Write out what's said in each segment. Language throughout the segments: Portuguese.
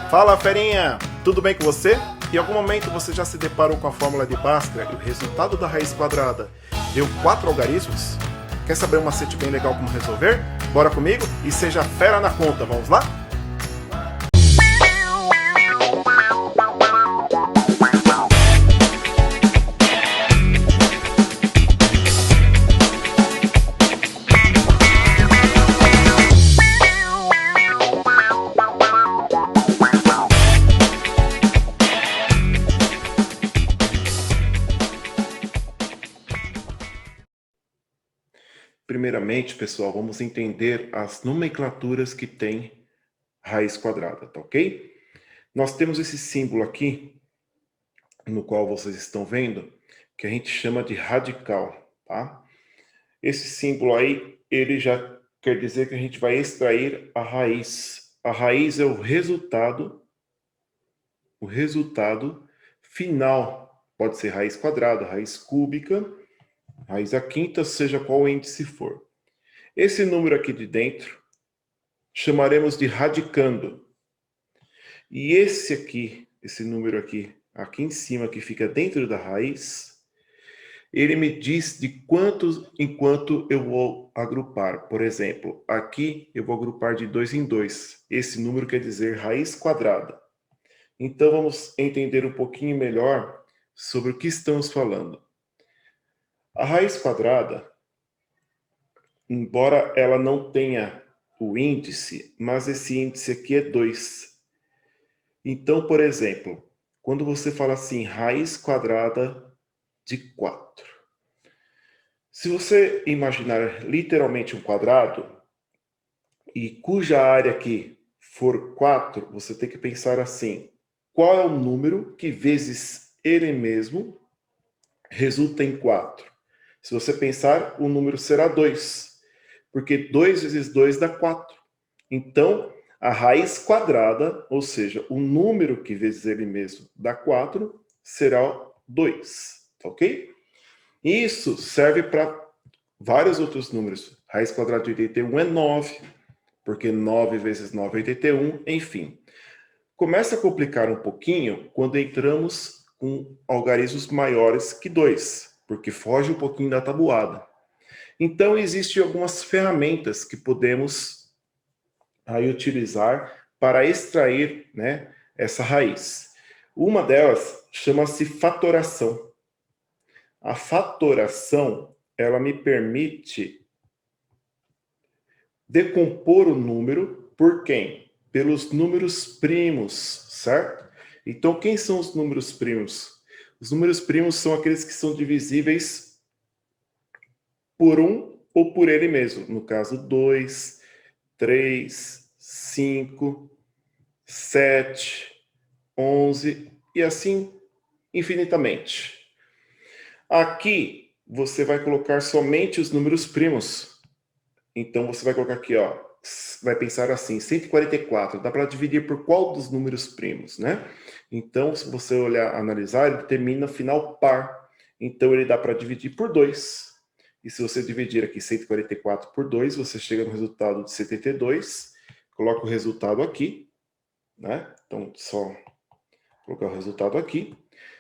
Fala, ferinha! Tudo bem com você? Em algum momento você já se deparou com a fórmula de Bhaskara e o resultado da raiz quadrada deu 4 algarismos? Quer saber um macete bem legal como resolver? Bora comigo e seja fera na conta, vamos lá? Primeiramente, pessoal, vamos entender as nomenclaturas que tem raiz quadrada, tá ok? Nós temos esse símbolo aqui, no qual vocês estão vendo, que a gente chama de radical, tá? Esse símbolo aí, ele já quer dizer que a gente vai extrair a raiz. A raiz é o resultado final. Pode ser raiz quadrada, raiz cúbica, raiz à quinta, seja qual o índice for. Esse número aqui de dentro, chamaremos de radicando. E esse aqui, esse número aqui em cima, que fica dentro da raiz, ele me diz de quantos em quanto eu vou agrupar. Por exemplo, aqui eu vou agrupar de 2 em 2. Esse número quer dizer raiz quadrada. Então vamos entender um pouquinho melhor sobre o que estamos falando. A raiz quadrada, embora ela não tenha o índice, mas esse índice aqui é 2. Então, por exemplo, quando você fala assim, raiz quadrada de 4. Se você imaginar literalmente um quadrado, e cuja área aqui for 4, você tem que pensar assim, qual é o número que vezes ele mesmo resulta em 4? Se você pensar, o número será 2, porque 2 vezes 2 dá 4. Então, a raiz quadrada, ou seja, o número que vezes ele mesmo dá 4, será 2, ok? Isso serve para vários outros números. Raiz quadrada de 81 é 9, porque 9 vezes 9 é 81, enfim. Começa a complicar um pouquinho quando entramos com algarismos maiores que 2, porque foge um pouquinho da tabuada. Então, existem algumas ferramentas que podemos aí utilizar para extrair, né, essa raiz. Uma delas chama-se fatoração. A fatoração, ela me permite decompor o número por quem? Pelos números primos, certo? Então, quem são os números primos? Os números primos são aqueles que são divisíveis por 1 ou por ele mesmo. No caso, 2, 3, 5, 7, 11 e assim infinitamente. Aqui você vai colocar somente os números primos. Então você vai colocar aqui, ó, vai pensar assim, 144, dá para dividir por qual dos números primos, né? Então, se você olhar, analisar, ele termina final par. Então ele dá para dividir por 2. E se você dividir aqui 144 por 2, você chega no resultado de 72. Coloca o resultado aqui, né? Então, só colocar o resultado aqui.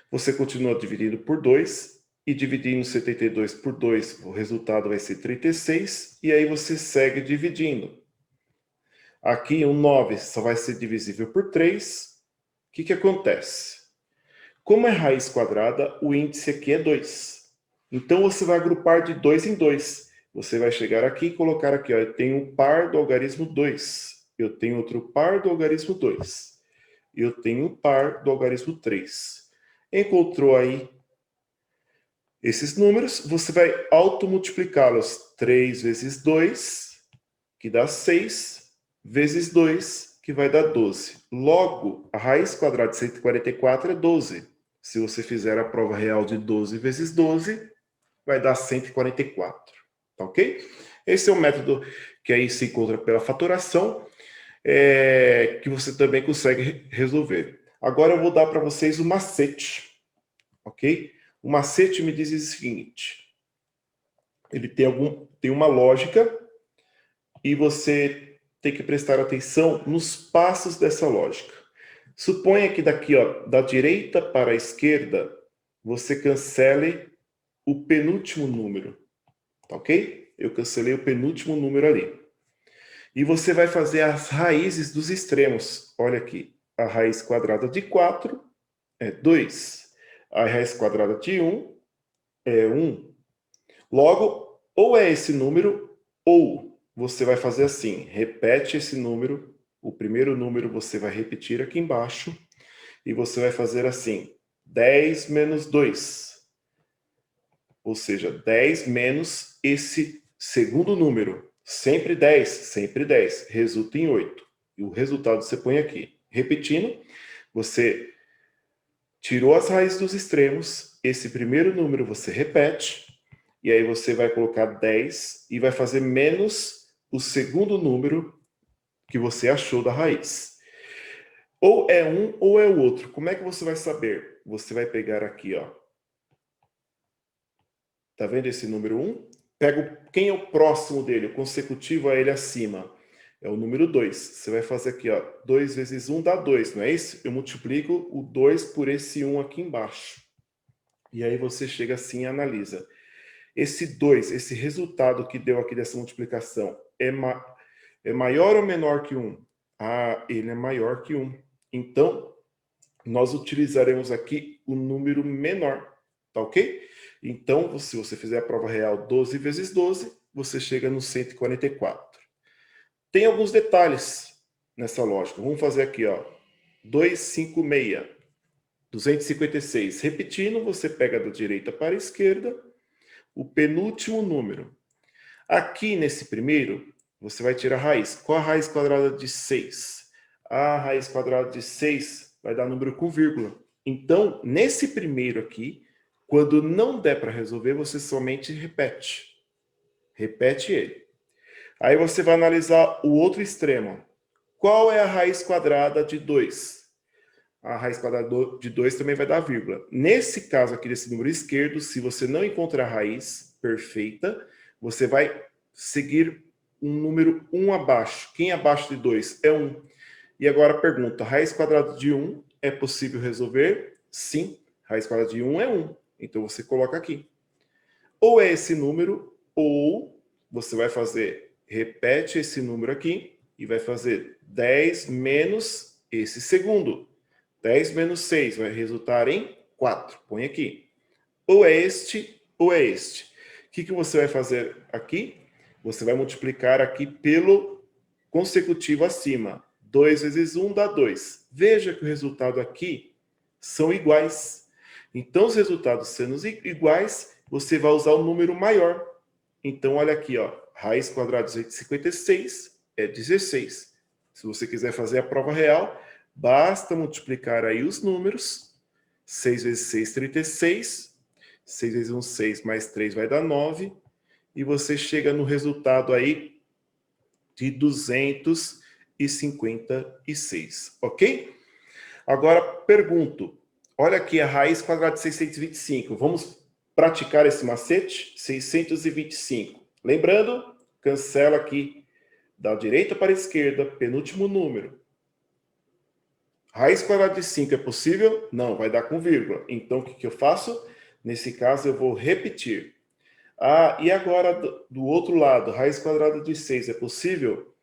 Você continua dividindo por 2 e dividindo 72 por 2, o resultado vai ser 36, e aí você segue dividindo. Aqui o 9 só vai ser divisível por 3. O que acontece? Como é raiz quadrada, o índice aqui é 2. Então você vai agrupar de 2 em 2. Você vai chegar aqui e colocar aqui, ó, eu tenho um par do algarismo 2. Eu tenho outro par do algarismo 2. Eu tenho um par do algarismo 3. Encontrou aí esses números, você vai automultiplicá-los. 3 vezes 2, que dá 6, vezes 2, que vai dar 12. Logo, a raiz quadrada de 144 é 12. Se você fizer a prova real de 12 vezes 12, vai dar 144. Tá ok? Esse é o método que aí se encontra pela fatoração, que você também consegue resolver. Agora eu vou dar para vocês o macete, ok? O macete me diz o seguinte, ele tem uma lógica e você tem que prestar atenção nos passos dessa lógica. Suponha que daqui, ó, da direita para a esquerda, você cancele o penúltimo número, tá ok? Eu cancelei o penúltimo número ali. E você vai fazer as raízes dos extremos. Olha aqui, a raiz quadrada de 4 é 2. A raiz quadrada de 1 é 1. Logo, ou é esse número, ou você vai fazer assim, repete esse número, o primeiro número você vai repetir aqui embaixo, e você vai fazer assim, 10 menos 2. Ou seja, 10 menos esse segundo número. Sempre 10, resulta em 8. E o resultado você põe aqui. Repetindo, você tirou as raízes dos extremos, esse primeiro número você repete, e aí você vai colocar 10 e vai fazer menos o segundo número que você achou da raiz. Ou é um ou é o outro. Como é que você vai saber? Você vai pegar aqui, ó. Tá vendo esse número 1? Pega quem é o próximo dele, o consecutivo a ele acima. É o número 2. Você vai fazer aqui, ó. 2 vezes 1 dá 2, não é isso? Eu multiplico o 2 por esse 1 aqui embaixo. E aí você chega assim e analisa. Esse 2, esse resultado que deu aqui dessa multiplicação, é maior ou menor que 1? Ah, ele é maior que 1. Então, nós utilizaremos aqui o número menor, tá ok? Então, se você fizer a prova real 12 vezes 12, você chega no 144. Tem alguns detalhes nessa lógica. Vamos fazer aqui, ó. 256, 256. Repetindo, você pega da direita para a esquerda o penúltimo número. Aqui nesse primeiro, você vai tirar a raiz. Qual a raiz quadrada de 6? A raiz quadrada de 6 vai dar número com vírgula. Então, nesse primeiro aqui, quando não der para resolver, você somente repete. Repete ele. Aí você vai analisar o outro extremo. Qual é a raiz quadrada de 2? A raiz quadrada de 2 também vai dar vírgula. Nesse caso aqui desse número esquerdo, se você não encontrar a raiz perfeita, você vai seguir um número 1 abaixo. Quem é abaixo de 2 é 1. E agora a pergunta, raiz quadrada de 1 é possível resolver? Sim, raiz quadrada de 1 é 1. Então você coloca aqui. Ou é esse número, ou você vai fazer, repete esse número aqui, e vai fazer 10 menos esse segundo. 10 menos 6 vai resultar em 4. Põe aqui. Ou é este, ou é este. O que você vai fazer aqui? Você vai multiplicar aqui pelo consecutivo acima. 2 vezes 1 dá 2. Veja que o resultado aqui são iguais. Então, os resultados sendo iguais, você vai usar o número maior. Então, olha aqui, ó. Raiz quadrada de 256 é 16. Se você quiser fazer a prova real, basta multiplicar aí os números. 6 vezes 6, 36. 6 vezes 1, 6, mais 3 vai dar 9. E você chega no resultado aí de 256, ok? Agora, pergunto. Olha aqui a raiz quadrada de 625. Vamos praticar esse macete? 625. Lembrando, cancela aqui da direita para a esquerda, penúltimo número. Raiz quadrada de 5 é possível? Não, vai dar com vírgula. Então, o que eu faço? Nesse caso, eu vou repetir. Ah, e agora, do outro lado, raiz quadrada de 6 é possível?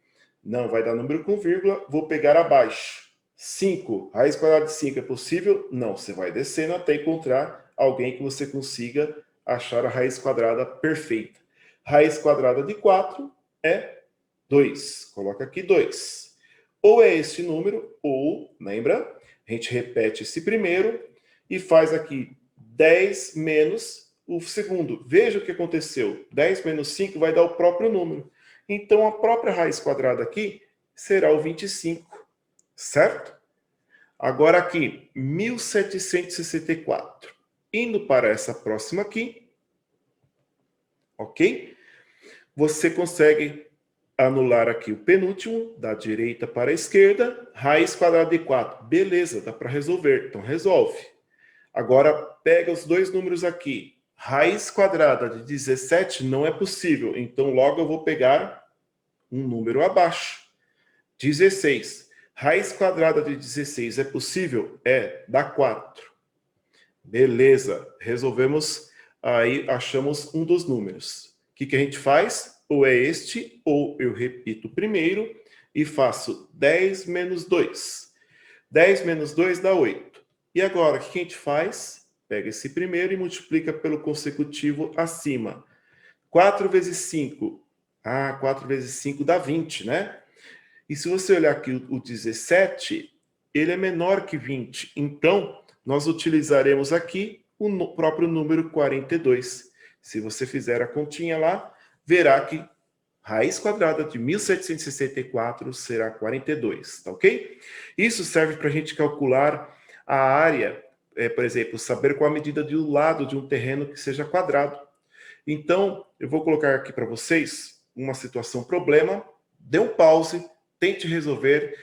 Não, vai dar número com vírgula. Vou pegar abaixo. 5. Raiz quadrada de 5 é possível? Não, você vai descendo até encontrar alguém que você consiga achar a raiz quadrada perfeita. Raiz quadrada de 4 é 2. Coloca aqui 2. Ou é esse número, ou, lembra? A gente repete esse primeiro e faz aqui 10 menos o segundo. Veja o que aconteceu. 10 menos 5 vai dar o próprio número. Então, a própria raiz quadrada aqui será o 25, certo? Agora aqui, 1764. Indo para essa próxima aqui, ok? Você consegue anular aqui o penúltimo, da direita para a esquerda, raiz quadrada de 4. Beleza, dá para resolver, então resolve. Agora, pega os dois números aqui. Raiz quadrada de 17 não é possível, então logo eu vou pegar um número abaixo. 16. Raiz quadrada de 16 é possível? É, dá 4. Beleza, resolvemos, aí achamos um dos números. O que a gente faz? Ou é este, ou eu repito o primeiro e faço 10 menos 2. 10 menos 2 dá 8. E agora, o que a gente faz? Pega esse primeiro e multiplica pelo consecutivo acima. 4 vezes 5. 4 vezes 5 dá 20, né? E se você olhar aqui o 17, ele é menor que 20. Então, nós utilizaremos aqui o próprio número 42. Se você fizer a continha lá, verá que raiz quadrada de 1764 será 42, tá ok? Isso serve para a gente calcular a área, por exemplo, saber qual a medida do lado de um terreno que seja quadrado. Então, eu vou colocar aqui para vocês uma situação problema, dê um pause, tente resolver.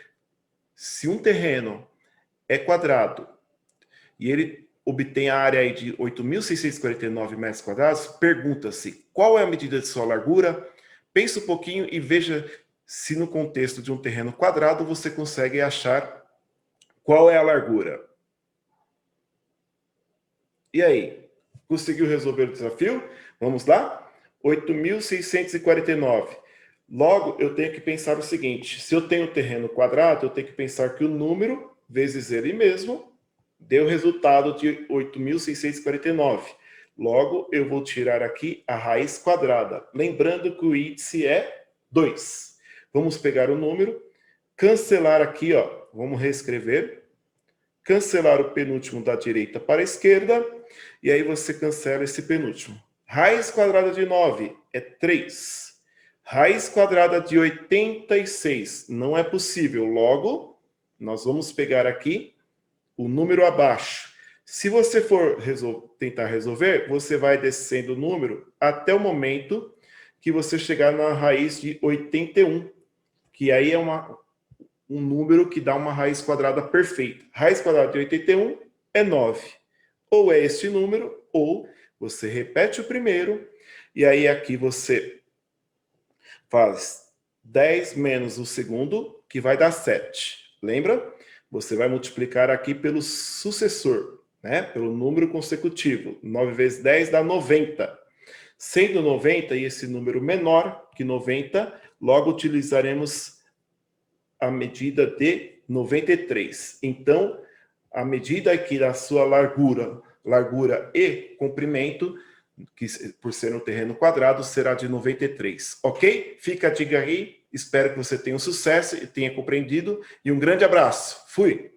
Se um terreno é quadrado e ele obtém a área aí de 8.649 metros quadrados, pergunta-se qual é a medida de sua largura. Pense um pouquinho e veja se no contexto de um terreno quadrado você consegue achar qual é a largura. E aí, conseguiu resolver o desafio? Vamos lá? 8.649. Logo, eu tenho que pensar o seguinte, se eu tenho terreno quadrado, eu tenho que pensar que o número vezes ele mesmo deu resultado de 8.649. Logo, eu vou tirar aqui a raiz quadrada. Lembrando que o índice é 2. Vamos pegar o número, cancelar aqui, ó. Vamos reescrever. Cancelar o penúltimo da direita para a esquerda. E aí você cancela esse penúltimo. Raiz quadrada de 9 é 3. Raiz quadrada de 86 não é possível. Logo, nós vamos pegar aqui o número abaixo. Se você for tentar resolver, você vai descendo o número até o momento que você chegar na raiz de 81, que aí é um número que dá uma raiz quadrada perfeita. Raiz quadrada de 81 é 9. Ou é este número, ou você repete o primeiro, e aí aqui você faz 10 menos o segundo, que vai dar 7. Lembra? Você vai multiplicar aqui pelo sucessor, né? Pelo número consecutivo. 9 vezes 10 dá 90. Sendo 90 e esse número menor que 90, logo utilizaremos a medida de 93. Então, a medida aqui da sua largura e comprimento, que por ser um terreno quadrado, será de 93, ok? Fica a dica aí, espero que você tenha um sucesso e tenha compreendido, e um grande abraço. Fui!